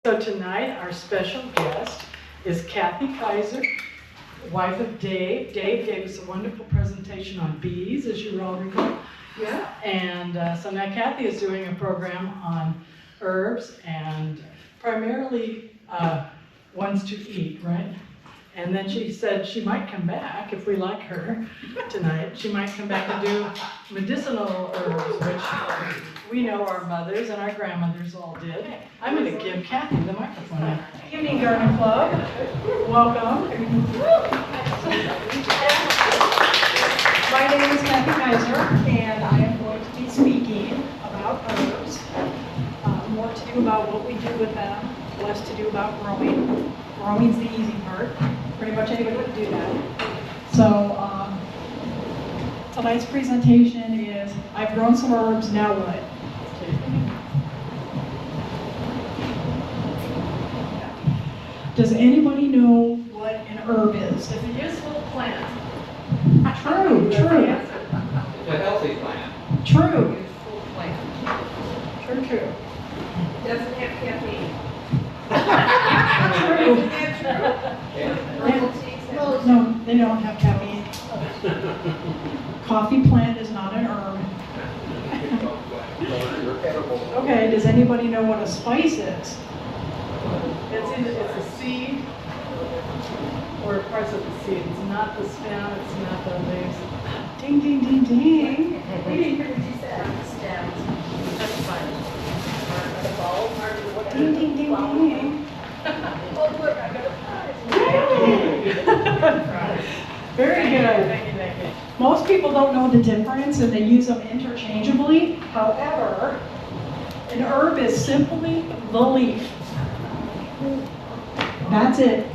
So tonight, our special guest is Kathy Kaiser, wife of Dave. Dave gave us a wonderful presentation on bees, as you all recall. Yeah. And so now Kathy is doing a program on herbs and primarily ones to eat, right? And then she said she might come back, if we like her tonight, she might come back and do medicinal herbs, which we know our mothers and our grandmothers all did. I'm going to give Kathy the microphone. Evening Garden Club. Welcome. My name is Kathy Kaiser, and I am going to be speaking about herbs. More to do about what we do with them, less to do about growing. Growing's the easy part. Pretty much anybody can do that. So tonight's presentation is, I've grown some herbs, now what? Does anybody know what an herb is? It's a useful plant. True. It's a healthy plant. True. Useful plant. True. Doesn't have caffeine. True. Herbal teas have- No, they don't have caffeine. Coffee plant is not an herb. Okay, does anybody know what a spice is? It's a seed, or parts of the seed. It's not the stem, it's not the leaves. Ding, ding, ding, ding. We didn't hear what you said. Stems. That's fine. The bulb, or whatever. Ding, ding, ding, ding. Oh, look, I got a prize. Very good. Thank you. Most people don't know the difference and they use them interchangeably. However, an herb is simply the leaf. That's it.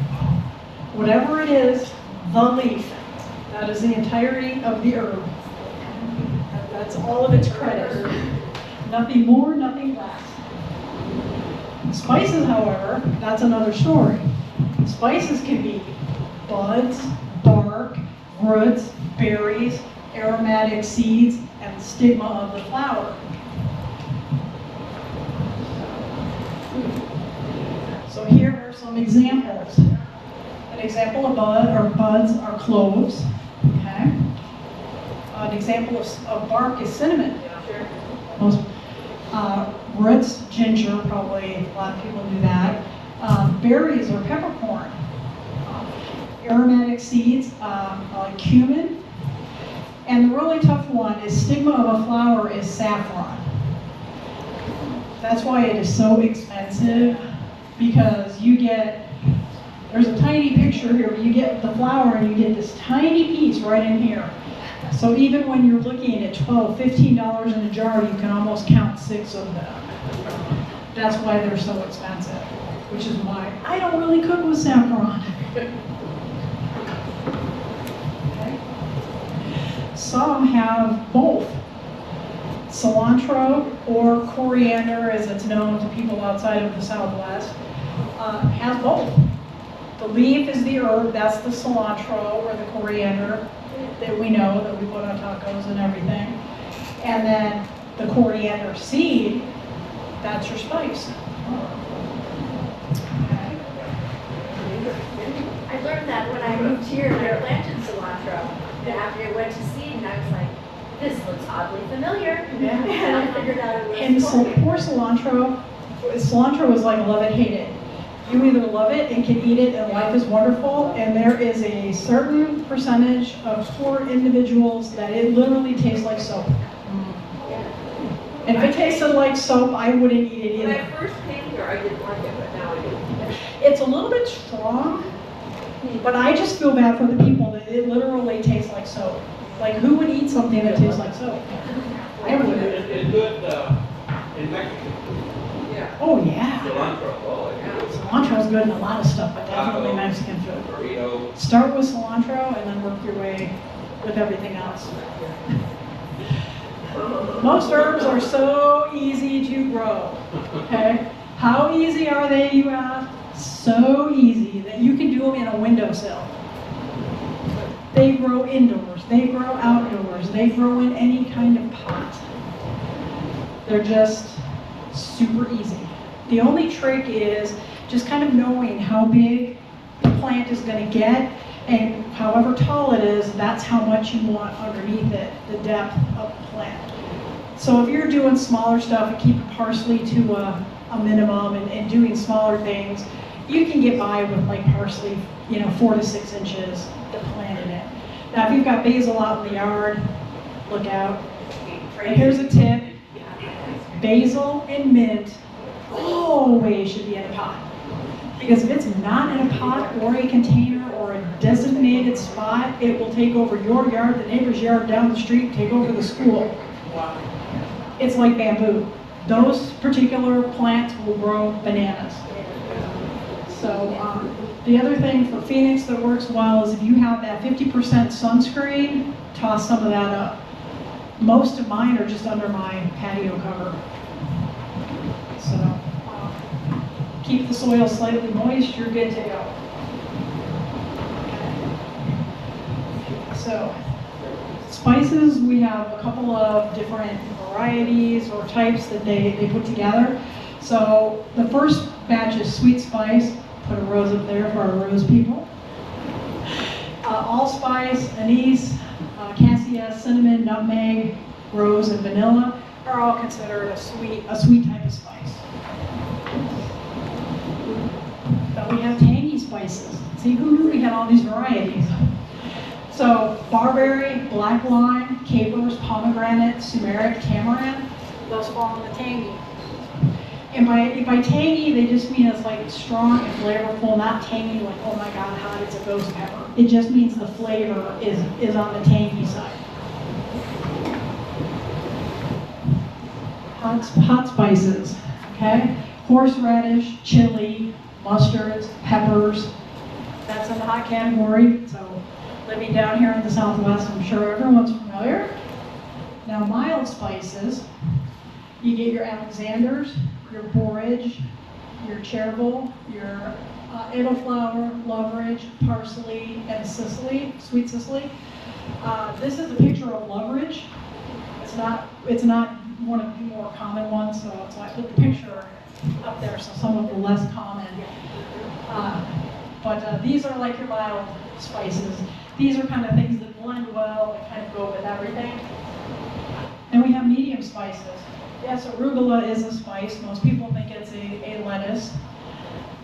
Whatever it is, the leaf. That is the entirety of the herb. That's all of its credit. Nothing more, nothing less. Spices, however, that's another story. Spices can be buds, bark, roots, berries, aromatic seeds, and the stigma of the flower. So here are some examples. An example of buds are cloves. Okay. An example of bark is cinnamon. Most roots, ginger, probably a lot of people do that. Berries are peppercorn. Aromatic seeds like cumin. And the really tough one is stigma of a flower is saffron. That's why it is so expensive, because there's a tiny picture here, but you get the flower and you get this tiny piece right in here. So even when you're looking at $12, $15 in a jar, you can almost count 6 of them. That's why they're so expensive, which is why I don't really cook with saffron. Okay. Some have both. Cilantro, or coriander as it's known to people outside of the Southwest, has both. The leaf is the herb, that's the cilantro or the coriander that we know that we put on tacos and everything. And then the coriander seed, that's your spice. Okay. I learned that when I moved here and I planted cilantro. And after it went to seed, and I was like, this looks oddly familiar. Yeah. And I figured out it was And coriander. poor cilantro is like love it, hate it. You either love it and can eat it and life is wonderful, and there is a certain percentage of poor individuals that it literally tastes like soap. And if it tasted like soap, I wouldn't eat it When I either. first came here, I didn't like it, but now I do. It's a little bit strong, but I just feel bad for the people that it literally tastes like soap. Like, who would eat something that tastes like soap? I wouldn't. It's good in Mexico. Yeah. Oh, yeah. Cilantro, oh, yeah. Cilantro is good in a lot of stuff, but definitely Mexican food. Burrito. Start with cilantro and then work your way with everything else. Most herbs are so easy to grow, okay? How easy are they, you ask? So easy that you can do them in a windowsill. They grow indoors, they grow outdoors, they grow in any kind of pot. They're just super easy. The only trick is just kind of knowing how big the plant is going to get, and however tall it is, that's how much you want underneath it, the depth of the plant. So if you're doing smaller stuff and keeping parsley to a minimum and doing smaller things, you can get by with like parsley, 4 to 6 inches to plant in it. Now if you've got basil out in the yard, look out. And here's a tip, basil and mint always should be in a pot. Because if it's not in a pot or a container or a designated spot, it will take over your yard, the neighbor's yard down the street, take over the school. It's like bamboo. Those particular plants will grow bananas. So the other thing for Phoenix that works well is if you have that 50% sunscreen, toss some of that up. Most of mine are just under my patio cover. So keep the soil slightly moist, you're good to go. So spices, we have a couple of different varieties or types that they put together. So the first batch is sweet spice. Put a rose up there for our rose people. Allspice, anise, cassia, cinnamon, nutmeg, rose, and vanilla are all considered a sweet type of spice. But we have tangy spices. See, who knew we had all these varieties? So barberry, black lime, capers, pomegranate, turmeric, tamarind, those fall in the tangy. And by tangy, they just mean it's like strong and flavorful, not tangy like, oh my God, hot, it's a ghost pepper. It just means the flavor is on the tangy side. Hot spices, okay? Horseradish, chili, mustards, peppers. That's in the hot category. So living down here in the Southwest, I'm sure everyone's familiar. Now mild spices, you get your Alexanders, your borage, your chervil, your elderflower, loveridge, parsley, and Sicily, sweet Sicily. This is a picture of loveridge. It's not one of the more common ones, so I put the picture up there, so some of the less common. But these are like your mild spices. These are kind of things that blend well and kind of go with everything. And we have medium spices. Yes, arugula is a spice. Most people think it's a lettuce.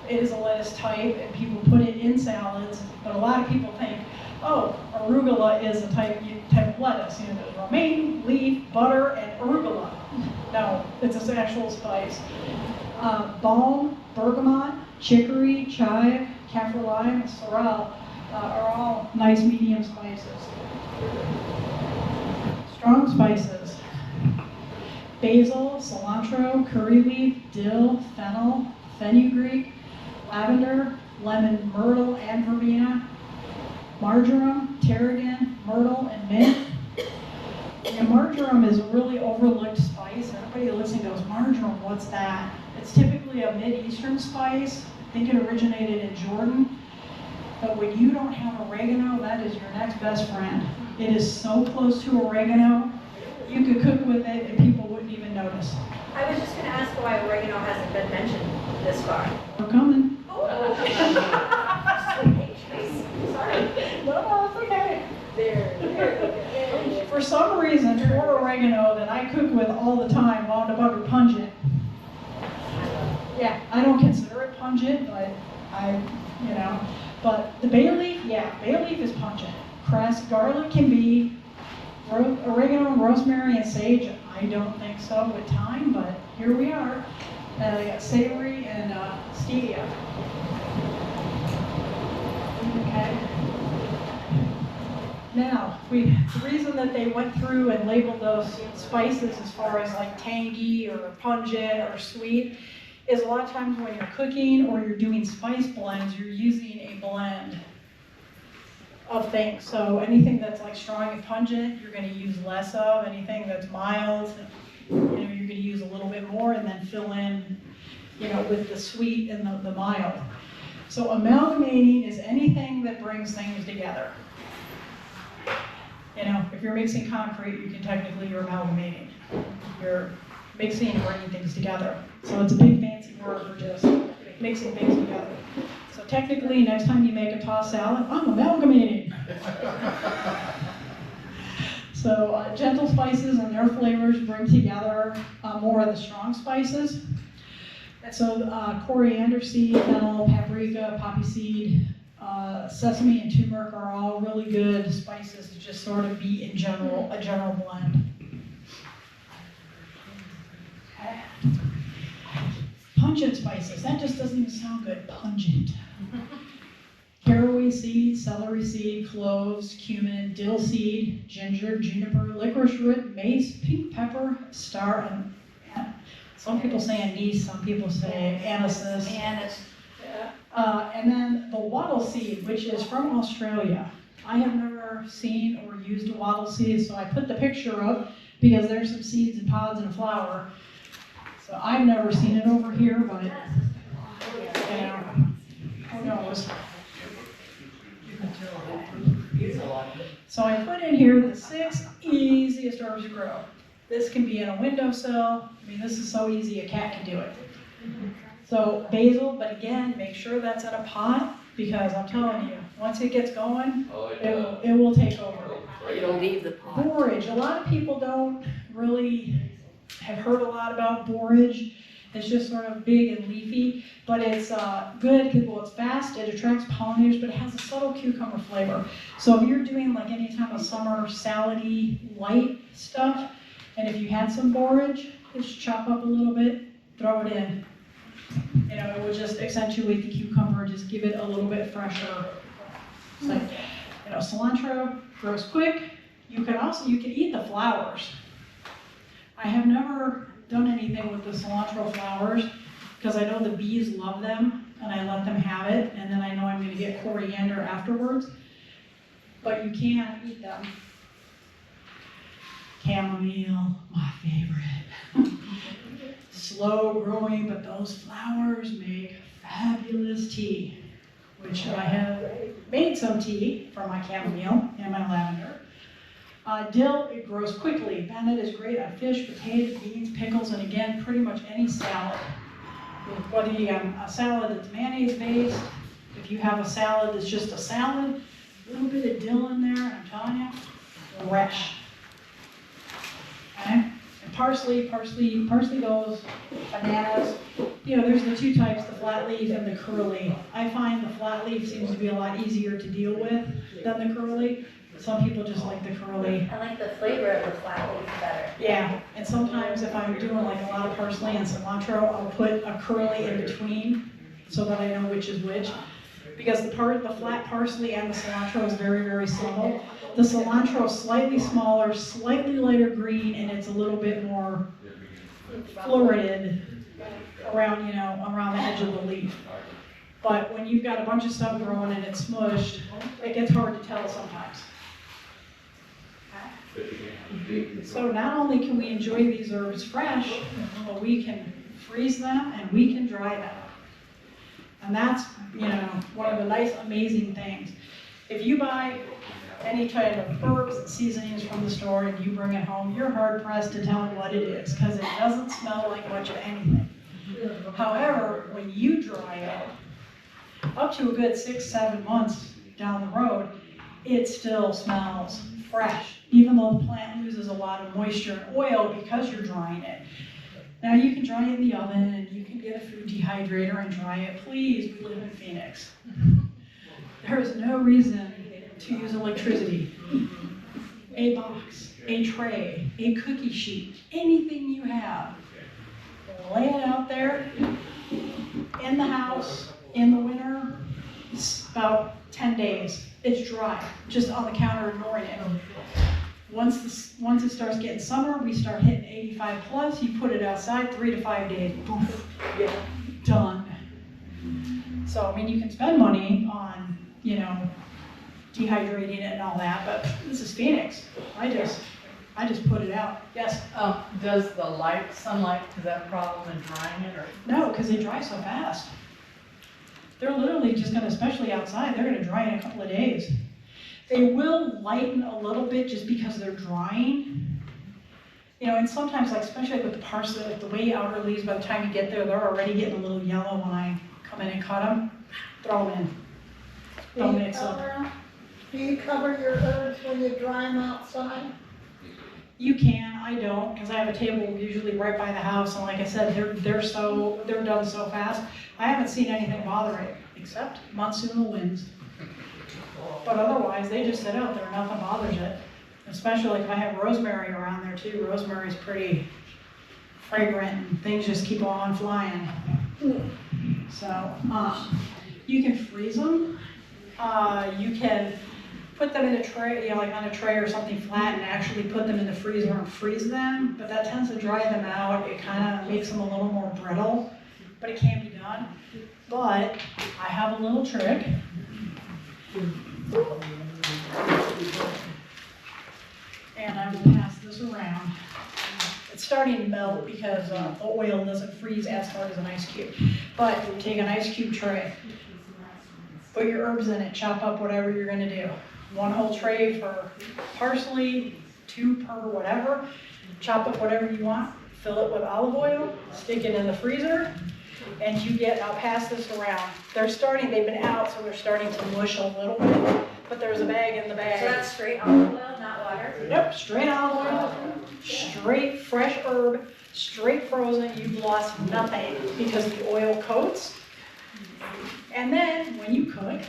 It is a lettuce type, and people put it in salads. But a lot of people think, oh, arugula is a type of lettuce. There's romaine, leaf, butter, and arugula. No, it's an actual spice. Balm, bergamot, chicory, chive, kaffir lime, sorrel are all nice medium spices. Strong spices. Basil, cilantro, curry leaf, dill, fennel, fenugreek, lavender, lemon myrtle, and verbena, marjoram, tarragon, myrtle, and mint. And marjoram is a really overlooked spice. Everybody listening goes, marjoram, what's that? It's typically a Mid-Eastern spice. I think it originated in Jordan. But when you don't have oregano, that is your next best friend. It is so close to oregano. You could cook with it and people wouldn't even notice. I was just going to ask why oregano hasn't been mentioned this far. We're coming. Oh. Sorry. No, it's okay. There. For some reason, for oregano that I cook with all the time wound up under pungent. Yeah, I don't consider it pungent, but but the bay leaf, bay leaf is pungent. Cress, garlic can be. Oregano, rosemary, and sage, I don't think so with time, but here we are. I got savory and stevia. Okay. Now, the reason that they went through and labeled those spices as far as like tangy or pungent or sweet is a lot of times when you're cooking or you're doing spice blends, you're using a blend of things. So anything that's like strong and pungent, you're going to use less of. Anything that's mild, you're going to use a little bit more, and then fill in, with the sweet and the mild. So amalgamating is anything that brings things together. If you're mixing concrete, you can technically you're amalgamating. You're mixing and bringing things together. So it's a big fancy word for just mixing things together. So technically, next time you make a tossed salad, I'm amalgamating. So gentle spices and their flavors bring together more of the strong spices. And so coriander seed, fennel, paprika, poppy seed, sesame and turmeric are all really good spices to just sort of be in general, a general blend. Okay. Pungent spices, that just doesn't even sound good, pungent. Caraway seed, celery seed, cloves, cumin, dill seed, ginger, juniper, licorice root, mace, pink pepper, star, and some people say anise, some people say anise. And then the wattle seed, which is from Australia. I have never seen or used a wattle seed, so I put the picture up because there's some seeds and pods and a flower. So I've never seen it over here, but you know, who knows? So I put in here the 6 easiest herbs to grow. This can be in a windowsill. I mean, this is so easy, a cat can do it. So basil, but again, make sure that's in a pot because I'm telling you, once it gets going, it will take over. It'll leave the pot. Borage, a lot of people don't really have heard a lot about borage. It's just sort of big and leafy, but it's good because, well, it's fast, it attracts pollinators, but it has a subtle cucumber flavor. So if you're doing like any type of summer salad-y light stuff, and if you had some borage, just chop up a little bit, throw it in. You know, it will just accentuate the cucumber, just give it a little bit fresher. So, you know, cilantro grows quick. You can eat the flowers. I have never done anything with the cilantro flowers because I know the bees love them and I let them have it, and then I know I'm going to get coriander afterwards. But you can eat them. Chamomile, my favorite. Slow growing, but those flowers make fabulous tea, which I have made some tea from my chamomile and my lavender. Dill, it grows quickly. Bennett is great on fish, potatoes, beans, pickles, and again, pretty much any salad. Whether you have a salad that's mayonnaise based, if you have a salad that's just a salad, a little bit of dill in there, and I'm telling you, fresh. Okay? And parsley goes, bananas. You know, there's the 2 types, the flat leaf and the curly. I find the flat leaf seems to be a lot easier to deal with than the curly. Some people just like the curly. I like the flavor of the flat leaf better. Yeah, and sometimes if I'm doing like a lot of parsley and cilantro, I'll put a curly in between so that I know which is which. Because the flat parsley and the cilantro is very, very subtle. The cilantro is slightly smaller, slightly lighter green, and it's a little bit more florid around, you know, around the edge of the leaf. But when you've got a bunch of stuff growing and it's smushed, it gets hard to tell sometimes. So not only can we enjoy these herbs fresh, but we can freeze them and we can dry them. And that's, you know, one of the nice, amazing things. If you buy any type of herbs and seasonings from the store and you bring it home, you're hard pressed to tell what it is because it doesn't smell like much of anything. However, when you dry it, up to a good 6-7 months down the road, it still smells fresh, even though the plant loses a lot of moisture and oil because you're drying it. Now you can dry it in the oven and you can get a food dehydrator and dry it. Please, we live in Phoenix. There is no reason to use electricity. A box, a tray, a cookie sheet, anything you have, lay it out there in the house in the winter. It's about 10 days. It's dry, just on the counter, ignoring it. Once it starts getting summer, we start hitting 85 plus. You put it outside, 3 to 5 days, poof, done. So I mean, you can spend money on, you know, dehydrating it and all that, but this is Phoenix. I just put it out. Yes. Does the sunlight, is that a problem in drying it, or? No, because they dry so fast. They're literally just gonna, especially outside, they're gonna dry in a couple of days. They will lighten a little bit just because they're drying. You know, and sometimes, like, especially with the parsley, like the way outer leaves, by the time you get there, they're already getting a little yellow when I come in and cut them. Throw them in. Don't mix them. Do you cover your herbs when you dry them outside? You can, I don't, because I have a table usually right by the house, and like I said, they're done so fast. I haven't seen anything bother it, except monsoonal winds. But otherwise, they just sit out there, nothing bothers it. Especially like if I have rosemary around there too. Rosemary's pretty fragrant, and things just keep on flying. So, you can freeze them. You can put them in a tray, you know, like on a tray or something flat, and actually put them in the freezer and freeze them, but that tends to dry them out. It kind of makes them a little more brittle, but it can be done. But I have a little trick. And I will pass this around. It's starting to melt because the oil doesn't freeze as hard as an ice cube. But take an ice cube tray, put your herbs in it, chop up whatever you're gonna do. One whole tray for parsley, 2 per whatever. Chop up whatever you want, fill it with olive oil, stick it in the freezer, and you get, I'll pass this around. They've been out, so they're starting to mush a little bit, but there's a bag in the So bag. that's straight olive oil, not water? Nope, straight olive oil, straight fresh herb, straight frozen. You've lost nothing because the oil coats. And then when you cook,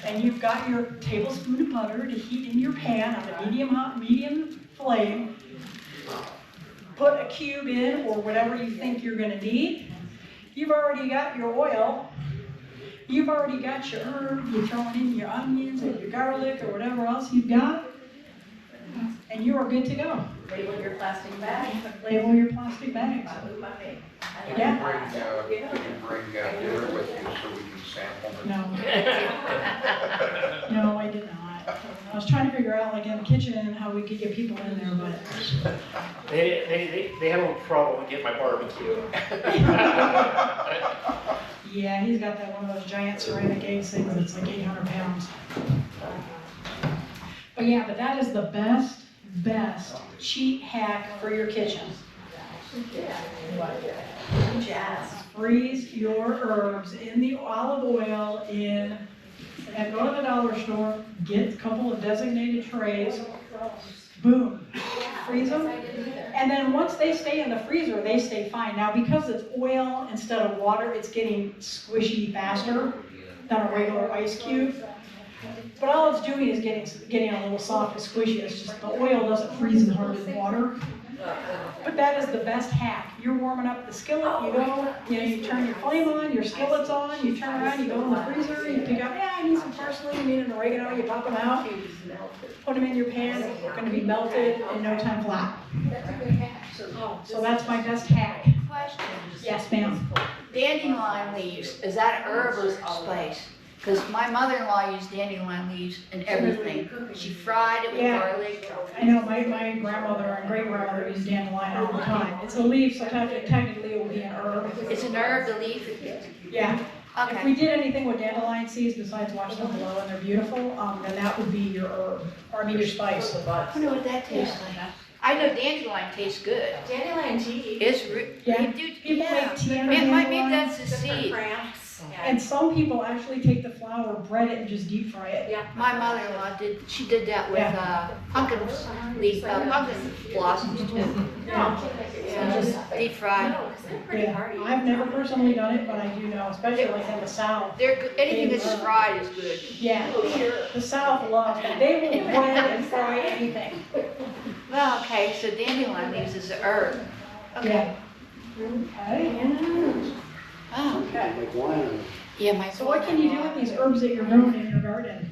and you've got your tablespoon of butter to heat in your pan on a medium flame, put a cube in or whatever you think you're gonna need. You've already got your oil. You've already got your herb. You're throwing in your onions and your garlic or whatever else you've got, and you are good to go. Label your plastic bag. Label your plastic bags. Yeah. Can you bring dinner with you so we can sample it? No. No, I did not. I was trying to figure out, like in the kitchen, how we could get people in there, but They have a problem getting my barbecue. yeah, he's got that one of those giant ceramic egg things that's like 800 pounds. But yeah, but that is the best cheat hack for your kitchen. Jazz. Freeze your herbs in the olive oil and go to the dollar store, get a couple of designated trays, boom, freeze them. And then once they stay in the freezer, they stay fine. Now, because it's oil instead of water, it's getting squishy faster than a regular ice cube. But all it's doing is getting a little soft and squishy. It's just the oil doesn't freeze as hard as water. But that is the best hack. You're warming up the skillet, you turn your flame on, your skillet's on, you turn around, you go in the freezer, you pick up, I need some parsley, you need an oregano, you pop them out, put them in your pan, they're gonna be melted in no time flat. So that's my best hack. Question. Yes, ma'am. Dandelion leaves, is that herb or spice? Because my mother-in-law used dandelion leaves in everything. She fried it with Yeah. garlic. I know my grandmother and great-grandmother used dandelion all the time. It's a leaf, so technically it would be an herb. It's an herb, the leaf? Yeah. If Okay. we did anything with dandelion seeds besides watch them blow and they're beautiful, then that would be your herb, or I mean your spice. I wonder what that tastes like. I know dandelion tastes good. Dandelion tea. It's, Yeah. People make tea out of dandelion. Maybe that's the Good for seed. cramps. And some people actually take the flour, bread it, and just deep fry it. Yeah. My mother-in-law she did that with pumpkin leaf, pumpkin blossoms too. Yeah. So just deep fried. No, 'cause they're pretty Yeah. hardy. I've never personally done it, but I do know, especially like in the South. They're good. Anything that's fried is good. Yeah, the South loves it. They will bread and fry anything. Well, okay, so dandelion leaves is a herb. Okay. Okay. Oh, Okay. yeah, my. So what can you do with these herbs that you're growing in your garden?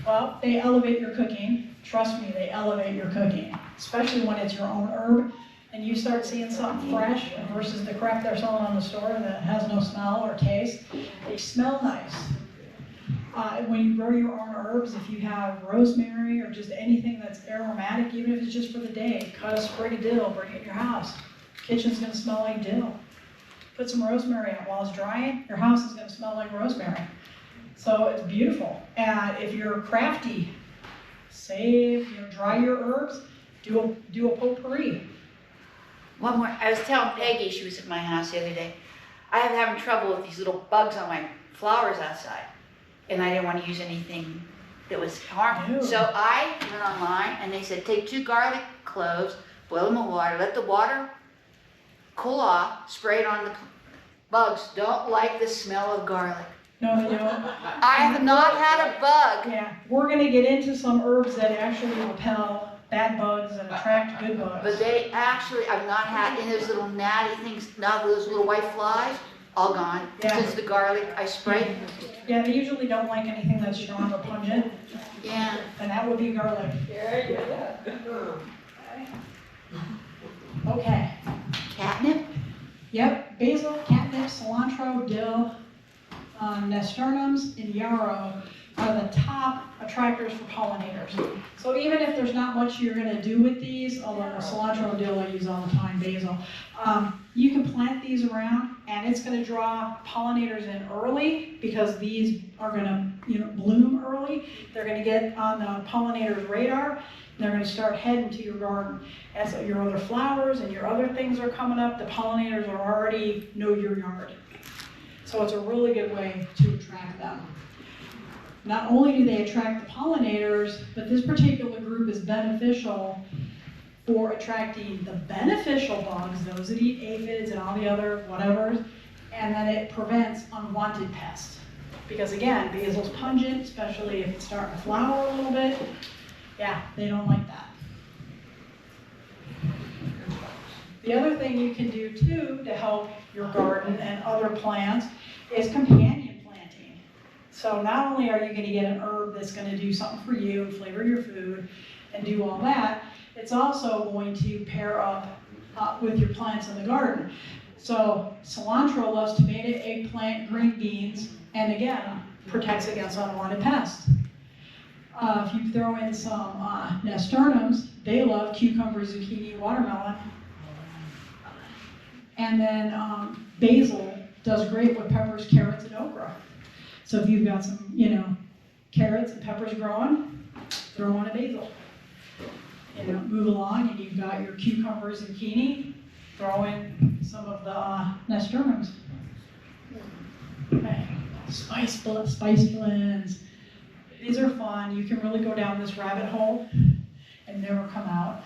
Well, they elevate your cooking. Trust me, they elevate your cooking, especially when it's your own herb and you start seeing something fresh versus the crap they're selling on the store that has no smell or taste. They smell nice. When you grow your own herbs, if you have rosemary or just anything that's aromatic, even if it's just for the day, cut a sprig of dill, bring it in your house. Kitchen's gonna smell like dill. Put some rosemary out while it's drying, your house is gonna smell like rosemary. So it's beautiful. And if you're crafty, save, dry your herbs, do a potpourri. One more, I was telling Peggy, she was at my house the other day, I am having trouble with these little bugs on my flowers outside. And I didn't want to use anything that was harmful. Ew. So I went online and they said, take 2 garlic cloves, boil them in water, let the water cool off, spray it on the bugs. Don't like the smell of garlic. No, I have not had a bug. yeah, we're gonna get into some herbs that actually repel bad bugs and attract good bugs. But they actually, I've not had any of those little gnatty things, not those little white flies, all gone. Yeah. Because the garlic I sprayed. Yeah, they usually don't like anything that's strong or pungent, Yeah. and that would be garlic. Okay, Catnip? yep, basil, catnip, cilantro, dill, nasturtiums, and yarrow are the top attractors for pollinators. So even if there's not much you're gonna do with these, although cilantro and dill I use all the time, basil, you can plant these around and it's gonna draw pollinators in early because these are gonna, bloom early. They're gonna get on the pollinator's radar. They're gonna start heading to your garden. As your other flowers and your other things are coming up, the pollinators are already know your yard. So it's a really good way to attract them. Not only do they attract the pollinators, but this particular group is beneficial for attracting the beneficial bugs, those that eat aphids and all the other whatevers, and then it prevents unwanted pests. Because again, basil's pungent, especially if it's starting to flower a little bit. Yeah, they don't like that. The other thing you can do too to help your garden and other plants is companion planting. So not only are you gonna get an herb that's gonna do something for you and flavor your food and do all that, it's also going to pair up with your plants in the garden. So cilantro loves tomato, eggplant, green beans, and again, protects against unwanted pests. If you throw in some nasturtiums, they love cucumber, zucchini, watermelon. And then basil does great with peppers, carrots, and okra. So if you've got some, carrots and peppers growing, throw in a basil. Move along and you've got your cucumber, zucchini, throw in some of the nasturtiums. Okay. Spice blends. These are fun. You can really go down this rabbit hole and never come out.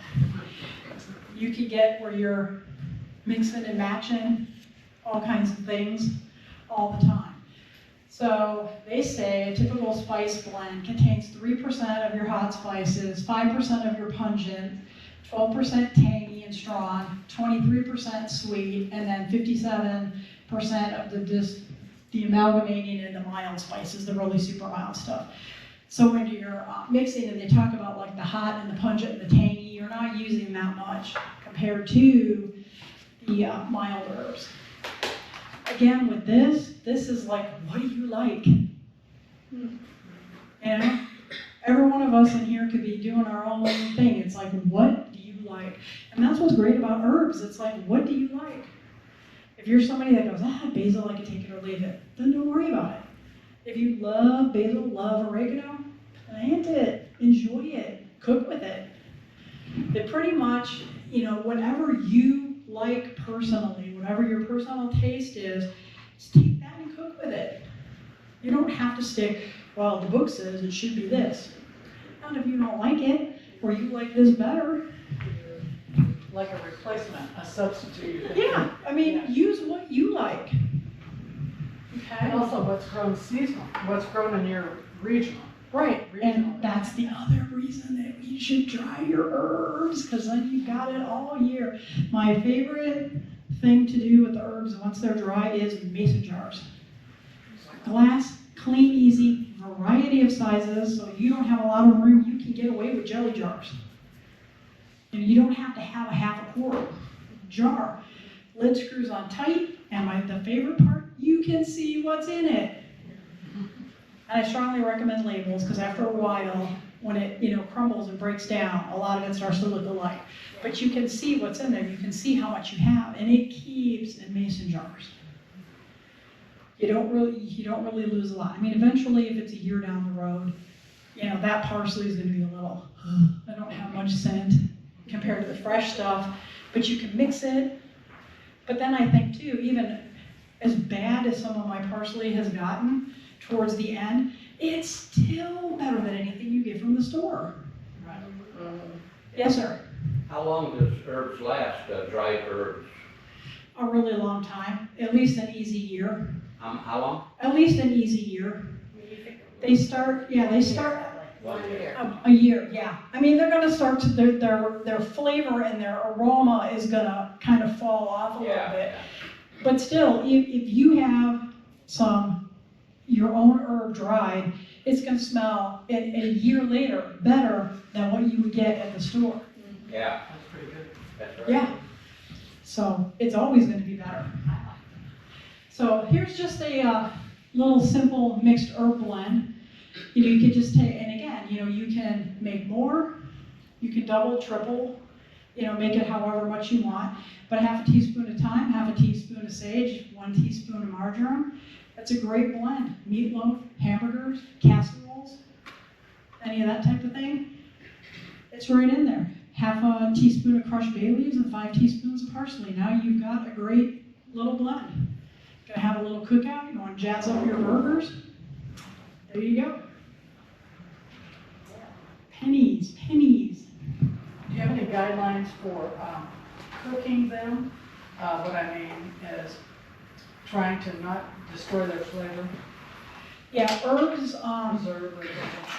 You can get where you're mixing and matching all kinds of things all the time. So they say a typical spice blend contains 3% of your hot spices, 5% of your pungent, 12% tangy and strong, 23% sweet, and then 57% of the amalgamating and the mild spices, the really super mild stuff. So when you're mixing and they talk about like the hot and the pungent and the tangy, you're not using that much compared to the mild herbs. Again, with this is like, what do you like? Every one of us in here could be doing our own thing. It's like, what do you like? And that's what's great about herbs. It's like, what do you like? If you're somebody that goes, basil, I can take it or leave it, then don't worry about it. If you love basil, love oregano, plant it, enjoy it, cook with it. It pretty much, whatever you like personally, whatever your personal taste is, just take that and cook with it. You don't have to stick, well, the book says it should be this. And if you don't like it, or you like this better, Like a replacement, a substitute. yeah, use what you like. Okay? And also what's grown seasonal, what's grown in your region. Right, and that's the other reason that you should dry your herbs, because then you've got it all year. My favorite thing to do with the herbs once they're dry is mason jars. Glass, clean, easy, variety of sizes, so you don't have a lot of room. You can get away with jelly jars. And you don't have to have a half a quart jar. Lid screws on tight, and the favorite part, you can see what's in it. And I strongly recommend labels, because after a while, when it crumbles and breaks down, a lot of it starts to look alike. But you can see what's in there. You can see how much you have, and it keeps in mason jars. You don't really lose a lot. Eventually, if it's a year down the road, that parsley is going to be a little. I don't have much scent. compared to the fresh stuff, but you can mix it. But then I think too, even as bad as some of my parsley has gotten towards the end, it's still better than anything you get from the store. Right. Yes, sir. How long does herbs last, dried herbs? A really long time, at least an easy year. How long? At least an easy year. They start 1 year. a year, yeah. I mean, they're gonna start to, their flavor and their aroma is gonna kind of fall off a little bit. Yeah. But still, if you have your own herb dried, it's gonna smell a year later better than what you would get at the store. Yeah, That's pretty good. that's right. Yeah. So it's always gonna be better. So here's just a little simple mixed herb blend. You could just take, and again, you can make more, you can double, triple, make it however much you want. But half a teaspoon of thyme, half a teaspoon of sage, 1 teaspoon of marjoram. That's a great blend. Meatloaf, hamburgers, casseroles, any of that type of thing. It's right in there. Half a teaspoon of crushed bay leaves and 5 teaspoons of parsley. Now you've got a great little blend. Gonna have a little cookout, you wanna jazz up your burgers? There you go. Pennies. Do you have any guidelines for cooking them? What I mean is trying to not destroy their flavor, Yeah, herbs, preserve or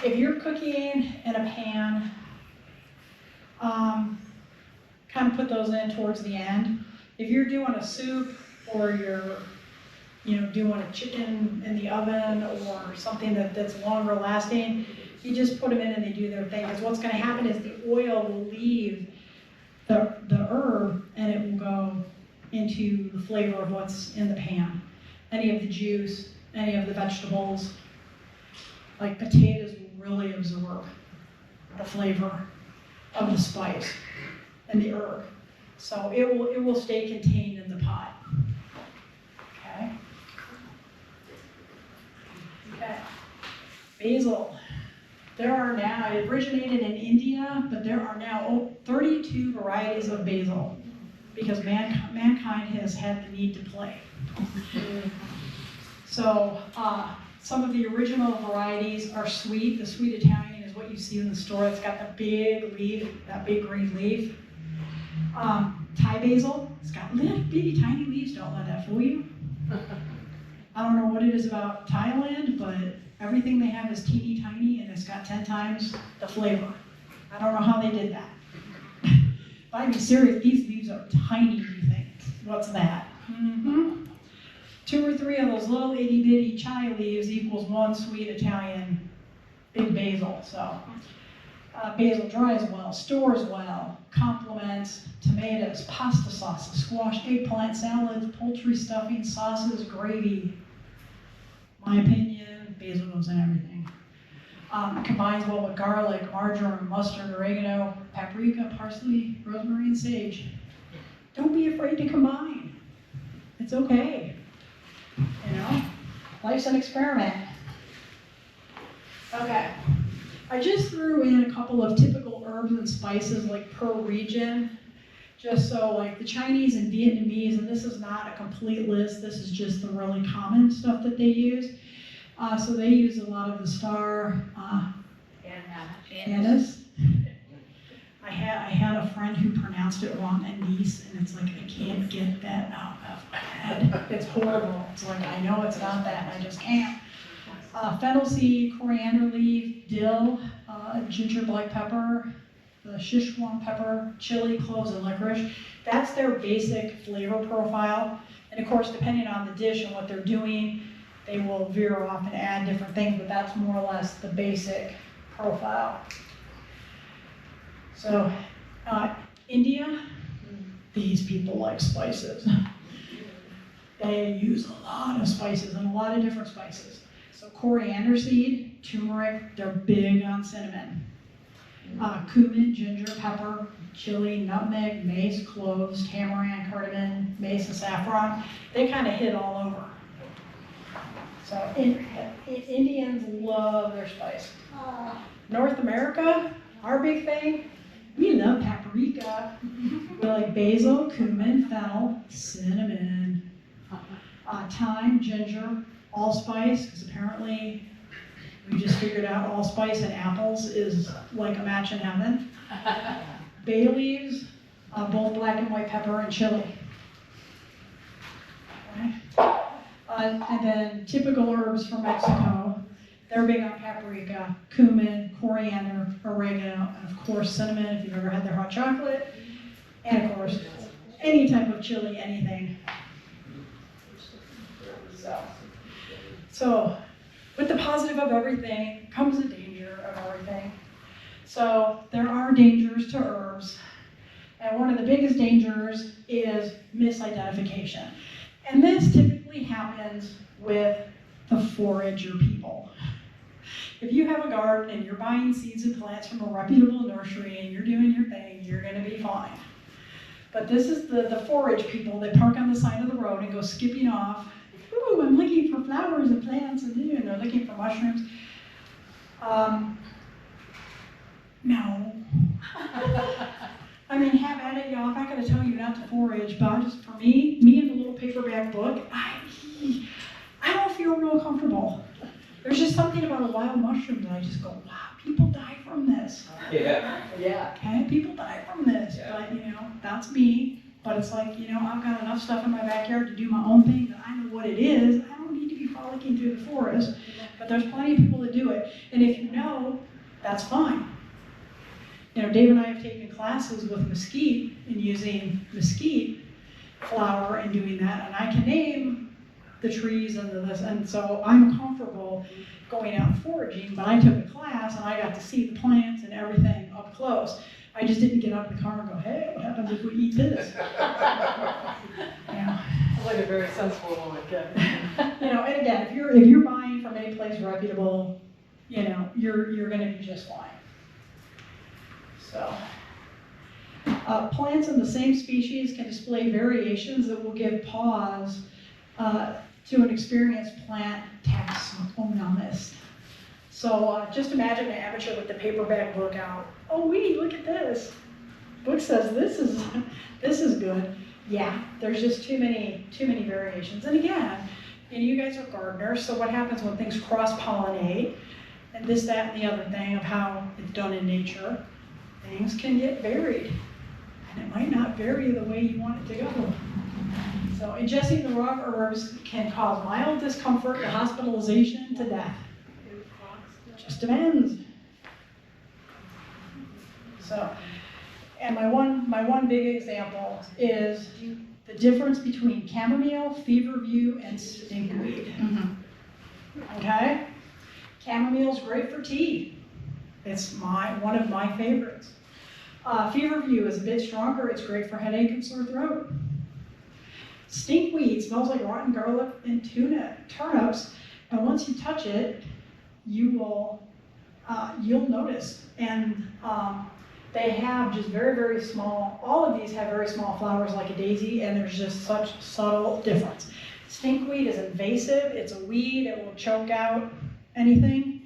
if you're cooking in a pan, kind of put those in towards the end. If you're doing a soup or you're, doing a chicken in the oven or something that's longer lasting, you just put them in and they do their thing. Because what's going to happen is the oil will leave the herb and it will go into the flavor of what's in the pan. Any of the juice, any of the vegetables, like potatoes will really absorb the flavor of the spice and the herb. So it will stay contained in the pot. Okay. Okay. Basil. There are now, it originated in India, but there are now 32 varieties of basil because mankind has had the need to play. So some of the original varieties are sweet. The sweet Italian is what you see in the store. It's got the big leaf, that big green leaf. Thai basil, it's got little bitty tiny leaves. Don't let that fool you. I don't know what it is about Thailand, but everything they have is teeny tiny and it's got 10 times the flavor. I don't know how they did that. But I mean, serious, these leaves are tiny, you think. What's that? 2 or 3 of those little itty bitty chai leaves equals 1 sweet Italian big basil. So basil dries well, stores well, complements tomatoes, pasta sauces, squash, eggplant salads, poultry stuffing, sauces, gravy. My opinion, basil goes in everything. Combines well with garlic, marjoram, mustard, oregano, paprika, parsley, rosemary, and sage. Don't be afraid to combine. It's okay. Life's an experiment. Okay. I just threw in a couple of typical herbs and spices like per region, just so like the Chinese and Vietnamese, and this is not a complete list, this is just the really common stuff that they use. So they use a lot of the star anise. I had a friend who pronounced it wrong, anise, and it's like, I can't get that out of my head. It's horrible. It's like, I know it's not that, and I just can't. Fennel seed, coriander leaf, dill, ginger black pepper, the Sichuan pepper, chili, cloves, and licorice. That's their basic flavor profile. And of course, depending on the dish and what they're doing, they will veer off and add different things, but that's more or less the basic profile. So, India, these people like spices. They use a lot of spices and a lot of different spices. So coriander seed, turmeric, they're big on cinnamon. Cumin, ginger, pepper, chili, nutmeg, mace, cloves, tamarind, cardamom, mace, and saffron. They kind of hit all over. So Indians love their spice. North America, our big thing, We love paprika. We like basil, cumin, fennel, cinnamon, thyme, ginger, allspice, because apparently we just figured out allspice and apples is like a match in heaven. Bay leaves, both black and white pepper, and chili. Okay. And then typical herbs from Mexico. They're big on paprika, cumin, coriander, oregano, and of course cinnamon if you've ever had their hot chocolate. And of course, any type of chili, anything. So with the positive of everything comes the danger of everything. So there are dangers to herbs. And one of the biggest dangers is misidentification. And this typically happens with the forager people. If you have a garden and you're buying seeds and plants from a reputable nursery and you're doing your thing, you're gonna be fine. But this is the forage people that park on the side of the road and go skipping off. Ooh, I'm looking for flowers and plants and they're looking for mushrooms. No. I mean, have at it, y'all. I'm not gonna tell you not to forage, but just for me and the little paperback book, I don't feel real comfortable. There's just something about a wild mushroom that I just go, wow, people die from this. Yeah. Okay, people die from this, Yeah. but that's me. But it's like, I've got enough stuff in my backyard to do my own thing that I know what it is. I don't need to be frolicking through the forest, but there's plenty of people that do it. And if you know, that's fine. Dave and I have taken classes with mesquite and using mesquite flower and doing that, and I can name the trees and this, and so I'm comfortable going out foraging, but I took a class and I got to see the plants and everything up close. I just didn't get out of the car and go, hey, what happens if we eat this? Sounds like a very sensible woman, Ken. And again, if you're buying from any place reputable, you're gonna be just fine. So, plants in the same species can display variations that will give pause to an experienced plant taxonomist. So just imagine an amateur with the paperback book out. Oh wait, look at this. Book says this is good. Yeah, there's just too many variations. And again, you guys are gardeners, so what happens when things cross-pollinate and this, that, and the other thing of how it's done in nature? Things can get varied, and it might not vary the way you want it to go. So ingesting the raw herbs can cause mild discomfort to hospitalization to death. It just depends. So, and my one big example is the difference between chamomile, feverview, and stinkweed. Okay? Chamomile's great for tea. It's one of my favorites. Feverview is a bit stronger. It's great for headache and sore throat. Stinkweed smells like rotten garlic and turnips, and once you touch it, you'll notice. And they have just very, very small. All of these have very small flowers like a daisy, and there's just such subtle difference. Stinkweed is invasive. It's a weed. It will choke out anything.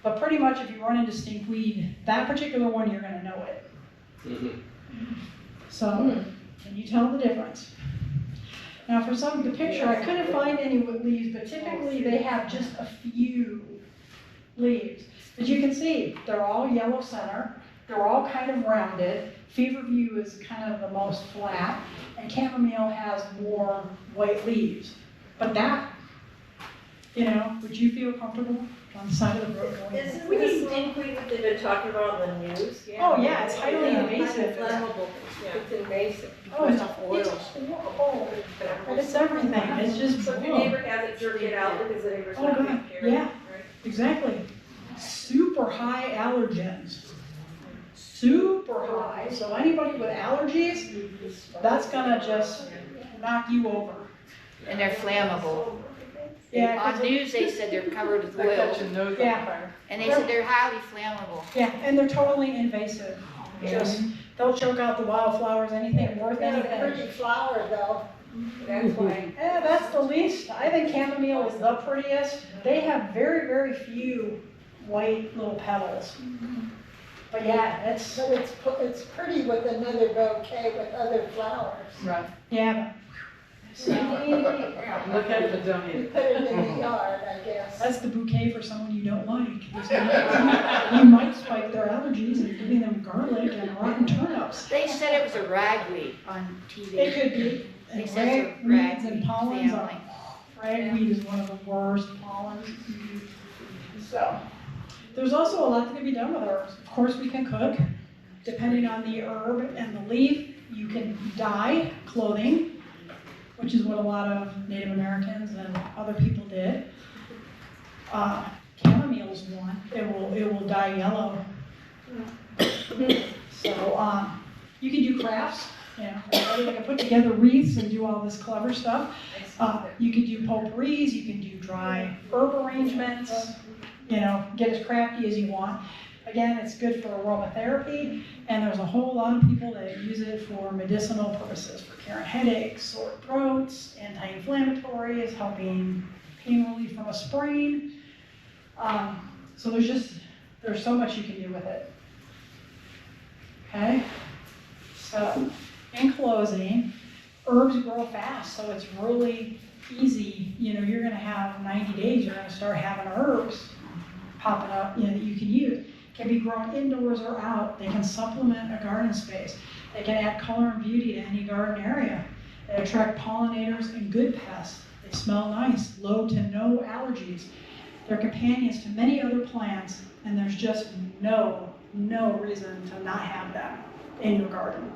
But pretty much if you run into stinkweed, that particular one, you're gonna know it. So, can you tell the difference? Now for the picture, I couldn't find any with leaves, but typically they have just a few leaves. As you can see, they're all yellow center, they're all kind of rounded. Feverview is kind of the most flat, and chamomile has more white leaves. But that, would you feel comfortable on the side of the road going? Isn't this stinkweed that they've been talking about on the news? Oh yeah, it's highly invasive. Flammable, it's invasive. Oh, it's horrible. But it's everything, it's just. So if your neighbor has it, jerk it out because the neighbor's Oh, not God, taking care of it, yeah. right? Exactly. Super high allergens. Super high. So anybody with allergies, that's gonna just knock you over. And they're flammable. Yeah, On 'cause news, they said they're covered with Like oil, catching nose on Yeah. fire. and they said they're highly flammable. yeah, and they're totally invasive. Just, they'll choke out the wildflowers, anything worth They're a anything. pretty flower though, that's why. Yeah, that's the least. I think chamomile is the prettiest. They have very, very few white little petals. But yeah, it's, So it's pretty with another bouquet with other flowers. Right. yeah, Look at the You donate. put it in the yard, I guess. that's the bouquet for someone you don't like. You might spike their allergies and giving them garlic and rotten turnips. They said it was a ragweed on TV. It could be. They And said it's a ragweeds and ragweed pollens are, family. ragweed is one of the worst pollens. So, there's also a lot that can be done with herbs. Of course, we can cook, depending on the herb and the leaf. You can dye clothing, which is what a lot of Native Americans and other people did. Chamomile's one, it will dye yellow. So, you can do crafts, you know, everybody can put together wreaths and do all this clever stuff. You can do potpourris, you can do dry herb arrangements, you know, get as crafty as you want. Again, it's good for aromatherapy, and there's a whole lot of people that use it for medicinal purposes, for curing headaches, sore throats, anti-inflammatories, helping pain relief from a sprain. So there's so much you can do with it. Okay? So, in closing, herbs grow fast, so it's really easy. You know, you're gonna have 90 days, you're gonna start having herbs popping up, you know, that you can use. Can be grown indoors or out. They can supplement a garden space. They can add color and beauty to any garden area. They attract pollinators and good pests. They smell nice, low to no allergies. They're companions to many other plants, and there's just no reason to not have them in your garden.